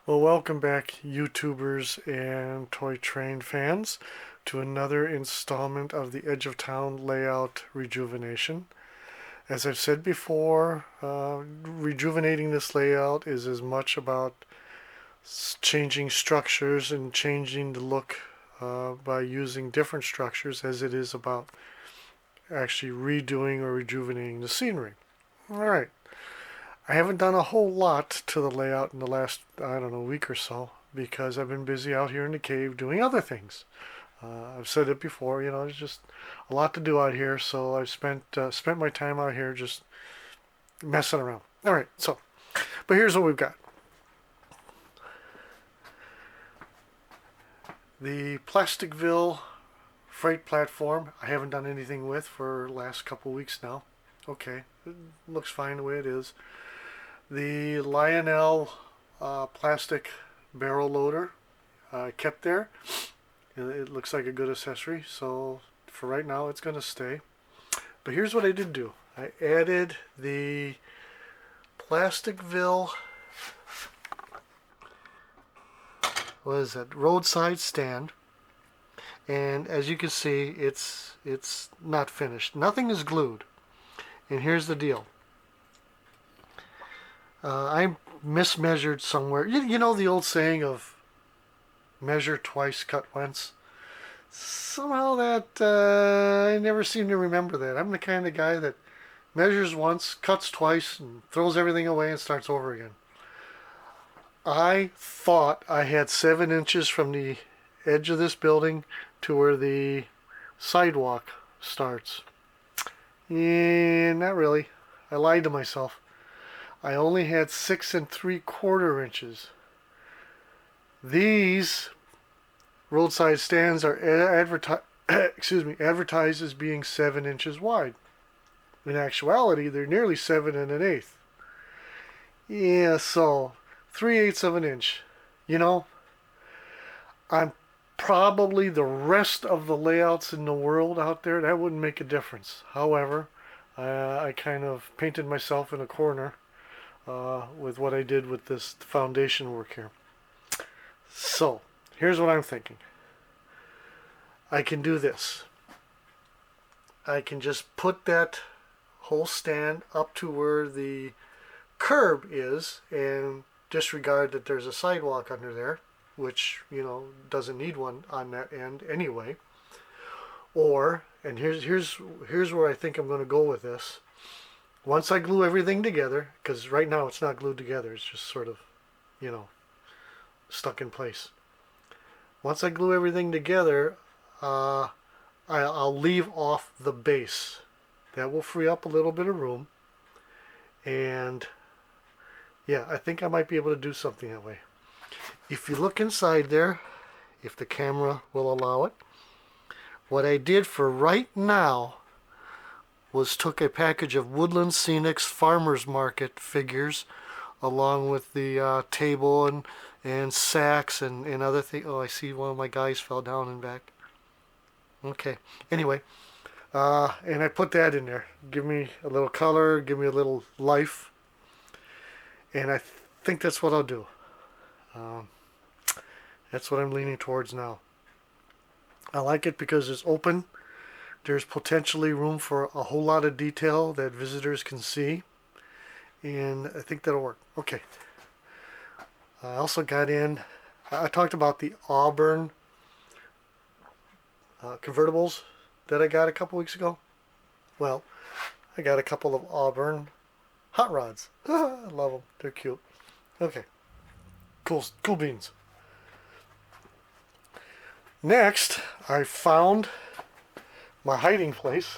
Well, welcome back, YouTubers and toy train fans, to another installment of the Edge of Town layout rejuvenation. As I've said before, rejuvenating this layout is as much about changing structures and changing the look by using different structures as it is about actually redoing or rejuvenating the scenery. Alright, I haven't done a whole lot to the layout in the last, I don't know, week or so because I've been busy out here in the cave doing other things. I've said it before, there's just a lot to do out here, so I've spent my time out here just messing around. All right, but here's what we've got. The Plasticville freight platform I haven't done anything with for the last couple weeks now. Okay, it looks fine the way it is. The Lionel plastic barrel loader kept there. It looks like a good accessory, so for right now it's going to stay. But here's what I did do. I added the Plasticville, what is that, roadside stand. And as you can see, it's not finished. Nothing is glued. And here's the deal. I mismeasured somewhere. You know the old saying of measure twice, cut once? Somehow that, I never seem to remember that. I'm the kind of guy that measures once, cuts twice, and throws everything away and starts over again. I thought I had 7 inches from the edge of this building to where the sidewalk starts. Not really. I lied to myself. I only had 6 3/4 inches. These roadside stands are advertised as being 7 inches wide. In actuality, they're nearly 7 1/8. Yeah, so 3/8 of an inch. On probably the rest of the layouts in the world out there, that wouldn't make a difference. However, I kind of painted myself in a corner with what I did with this foundation work here. So, here's what I'm thinking. I can do this. I can just put that whole stand up to where the curb is and disregard that there's a sidewalk under there, which, doesn't need one on that end anyway. Or, and here's where I think I'm going to go with this. Once I glue everything together, because right now it's not glued together, it's just sort of, stuck in place. Once I glue everything together, I'll leave off the base. That will free up a little bit of room. And yeah, I think I might be able to do something that way. If you look inside there, if the camera will allow it, what I did for right now was took a package of Woodland Scenics Farmers Market figures along with the table and sacks and other things. Oh, I see one of my guys fell down and back. Okay, anyway, and I put that in there. Give me a little color, give me a little life, and I think that's what I'll do. That's what I'm leaning towards now. I like it because it's open. There's potentially room for a whole lot of detail that visitors can see, and I think that'll work. Okay. I also got in, I talked about the Auburn convertibles that I got a couple weeks ago. Well, I got a couple of Auburn hot rods. I love them. They're cute. Okay. Cool beans. Next, I found my hiding place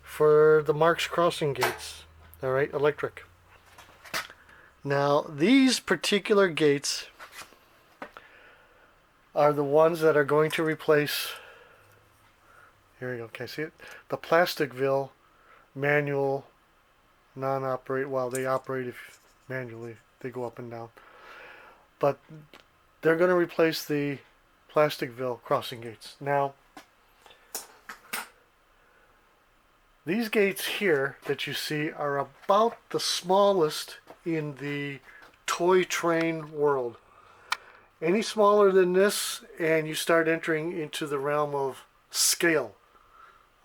for the Marx crossing gates. Alright, electric. Now, these particular gates are the ones that are going to replace, here we go, can I see it? The Plasticville manual non-operate, well, they operate if manually, they go up and down. But they're going to replace the Plasticville crossing gates. Now, these gates here that you see are about the smallest in the toy train world. Any smaller than this, and you start entering into the realm of scale,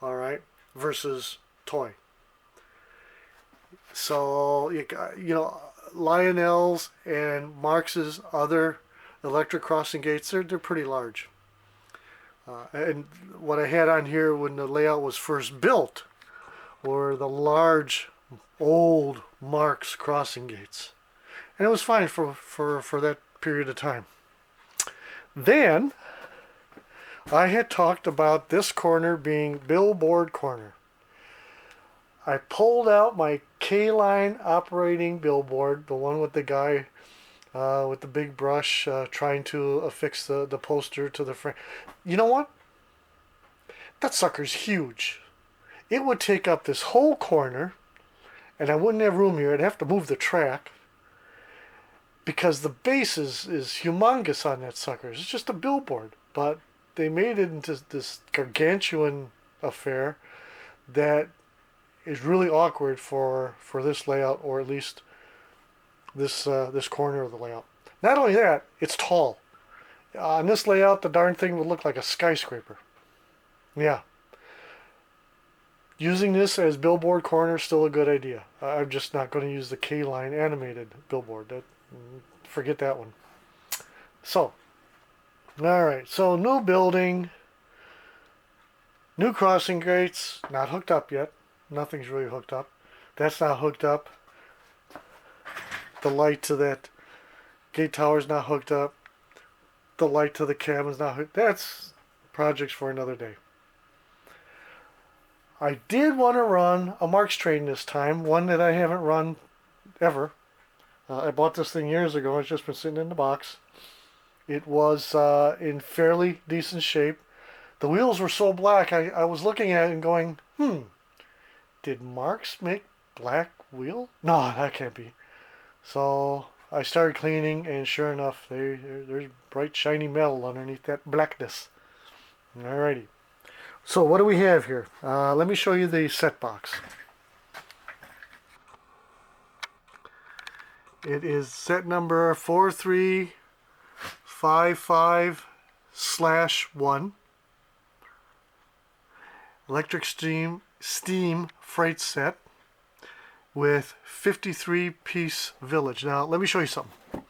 all right, versus toy. So, you know, Lionel's and Marx's other electric crossing gates, they're pretty large. And what I had on here when the layout was first built were the large, old Marx crossing gates. And it was fine for that period of time. Then, I had talked about this corner being billboard corner. I pulled out my K-line operating billboard, the one with the guy with the big brush trying to affix the poster to the frame. You know what? That sucker's huge. It would take up this whole corner, and I wouldn't have room here. I'd have to move the track, because the base is humongous on that sucker. It's just a billboard, but they made it into this gargantuan affair that is really awkward for this layout, or at least this corner of the layout. Not only that, it's tall. On this layout, the darn thing would look like a skyscraper. Yeah. Using this as billboard corner is still a good idea. I'm just not going to use the K-line animated billboard. Forget that one. So, alright, so new building, new crossing gates, not hooked up yet. Nothing's really hooked up. That's not hooked up. The light to that gate tower's not hooked up. The light to the cabin's not hooked. That's projects for another day. I did want to run a Marx train this time, one that I haven't run ever. I bought this thing years ago. It's just been sitting in the box. It was in fairly decent shape. The wheels were so black, I was looking at it and going, did Marx make black wheel? No, that can't be. So I started cleaning, and sure enough, there's bright shiny metal underneath that blackness. Alrighty. So what do we have here? Let me show you the set box. It is set number 4355/1. Electric steam freight set with 53-piece village. Now let me show you something.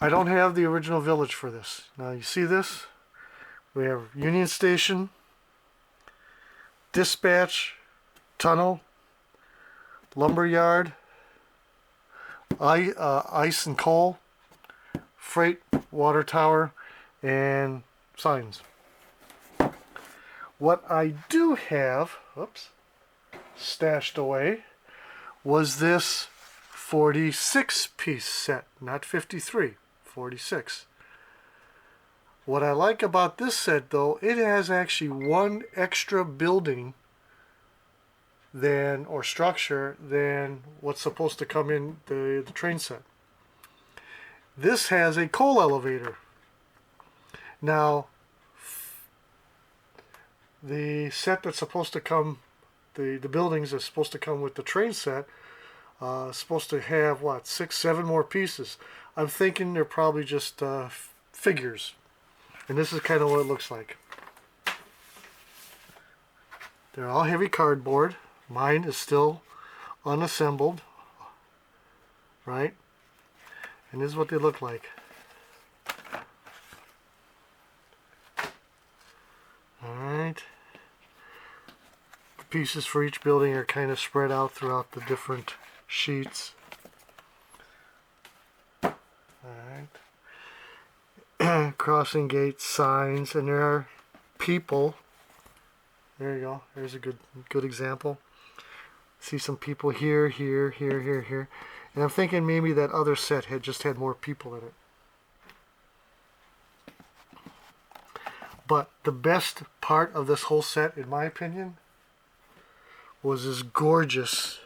I don't have the original village for this. Now you see this? We have Union Station, dispatch, tunnel, lumberyard, ice and coal, freight, water tower, and signs. What I do have, stashed away, was this 46-piece set, not 53, 46. What I like about this set, though, it has actually one extra building or structure than what's supposed to come in the train set. This has a coal elevator. Now, the set that's supposed to come, the buildings that's supposed to come with the train set, supposed to have, 6, 7 more pieces. I'm thinking they're probably just figures. And this is kind of what it looks like. They're all heavy cardboard. Mine is still unassembled, right? And this is what they look like. Alright. The pieces for each building are kind of spread out throughout the different sheets. Alright. Crossing gates, signs, and there are people. There you go. There's a good example. See some people here, here, here, here, here. And I'm thinking maybe that other set had just had more people in it. But the best part of this whole set, in my opinion, was this gorgeous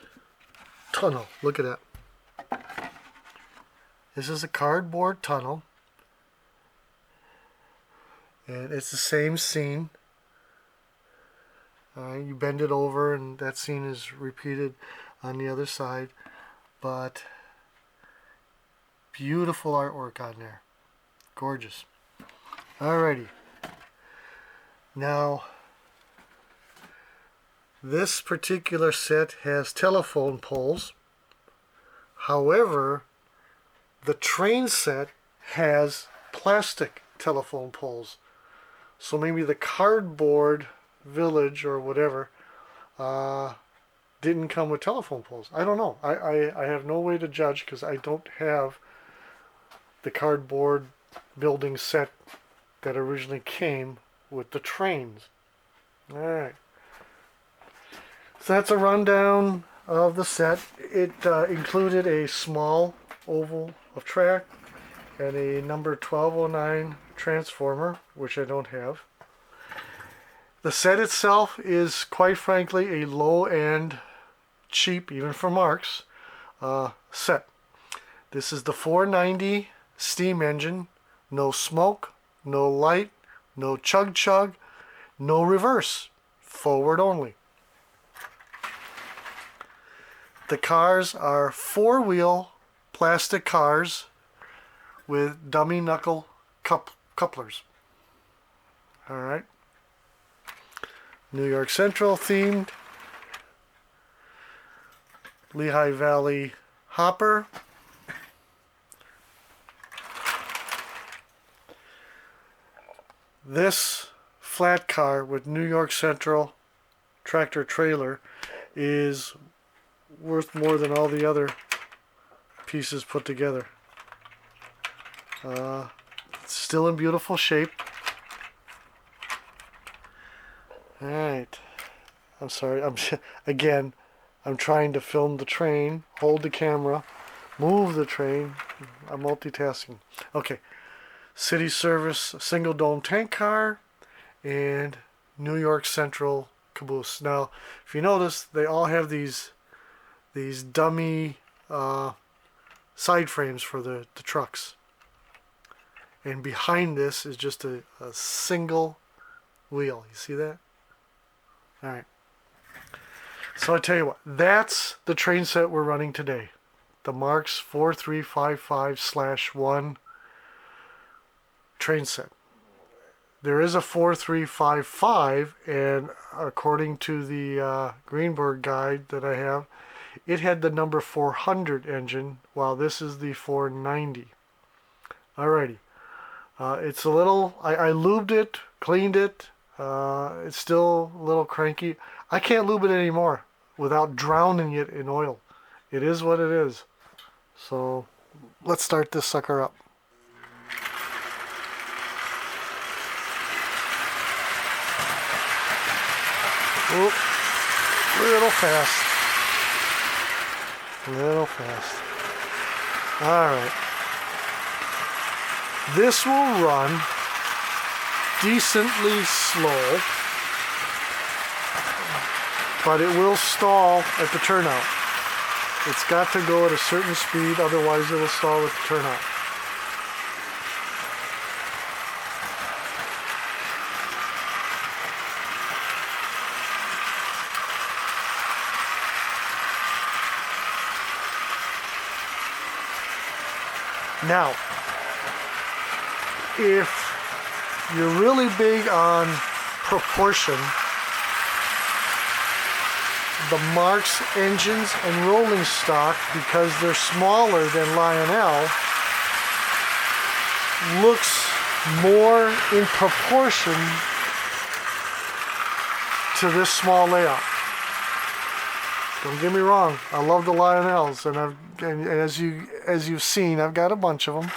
tunnel. Look at that. This is a cardboard tunnel. And it's the same scene. You bend it over and that scene is repeated on the other side. But Beautiful artwork on there. Gorgeous. Alrighty. Now, this particular set has telephone poles. However, the train set has plastic telephone poles. So maybe the cardboard village or whatever didn't come with telephone poles. I don't know. I have no way to judge because I don't have the cardboard building set that originally came with the trains. Alright. So that's a rundown of the set. It included a small oval of track and a number 1209 transformer, which I don't have. The set itself is, quite frankly, a low-end, cheap, even for Marx, set. This is the 490 steam engine, no smoke, no light, no chug-chug, no reverse, forward only. The cars are four-wheel plastic cars with dummy knuckle couplers. Alright. New York Central themed. Lehigh Valley hopper. This flat car with New York Central tractor trailer is worth more than all the other pieces put together. It's still in beautiful shape. Alright. I'm sorry. I'm trying to film the train, hold the camera, move the train. I'm multitasking. Okay. City Service single dome tank car and New York Central caboose. Now, if you notice, they all have these dummy side frames for the trucks. And behind this is just a single wheel. You see that? Alright. So I tell you what, that's the train set we're running today. The Marx 4355/1 train set. There is a 4355, and according to the Greenberg guide that I have, it had the number 400 engine, while this is the 490. Alrighty. It's a little, I lubed it, cleaned it. It's still a little cranky. I can't lube it anymore without drowning it in oil. It is what it is. So let's start this sucker up. Oop, little fast. Little fast. Alright. This will run decently slow, but it will stall at the turnout. It's got to go at a certain speed, otherwise it will stall at the turnout. Now, if you're really big on proportion, the Marx engines and rolling stock, because they're smaller than Lionel, looks more in proportion to this small layout. Don't get me wrong, I love the Lionels, and as you've seen, I've got a bunch of them,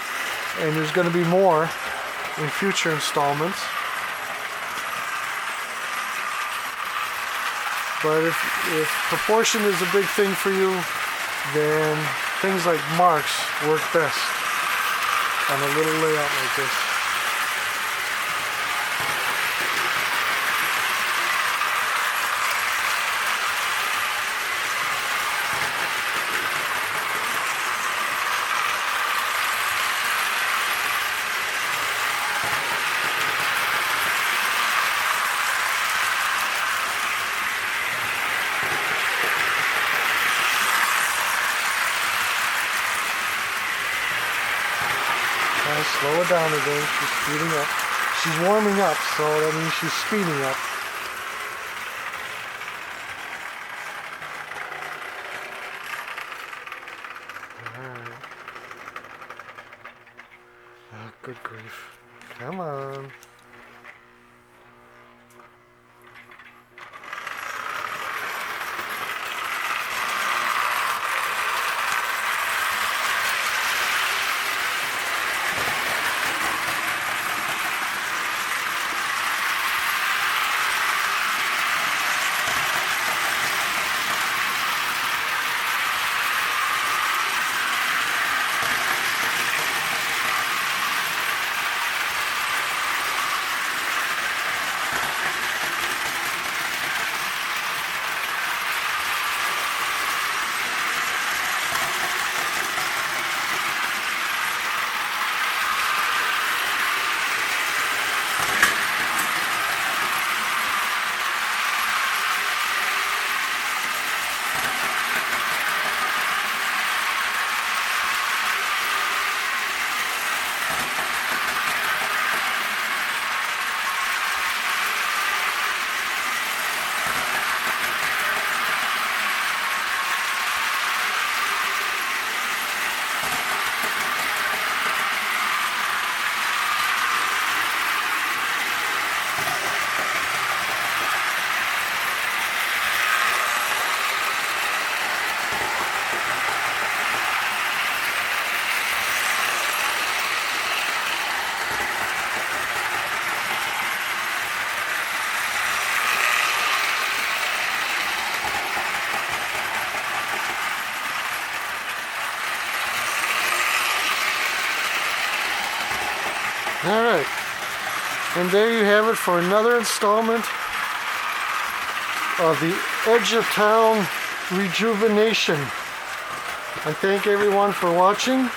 and there's going to be more in future installments. But if proportion is a big thing for you, then things like Marx work best on a little layout like this. Trying to slow it down again. She's speeding up. She's warming up, so that means she's speeding up. Alright. Oh, good grief. Come on. Alright, and there you have it for another installment of the Edge of Town Rejuvenation. I thank everyone for watching.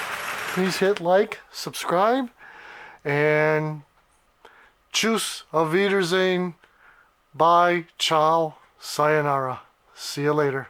Please hit like, subscribe, and tschüss, auf Wiedersehen, bye, ciao, sayonara. See you later.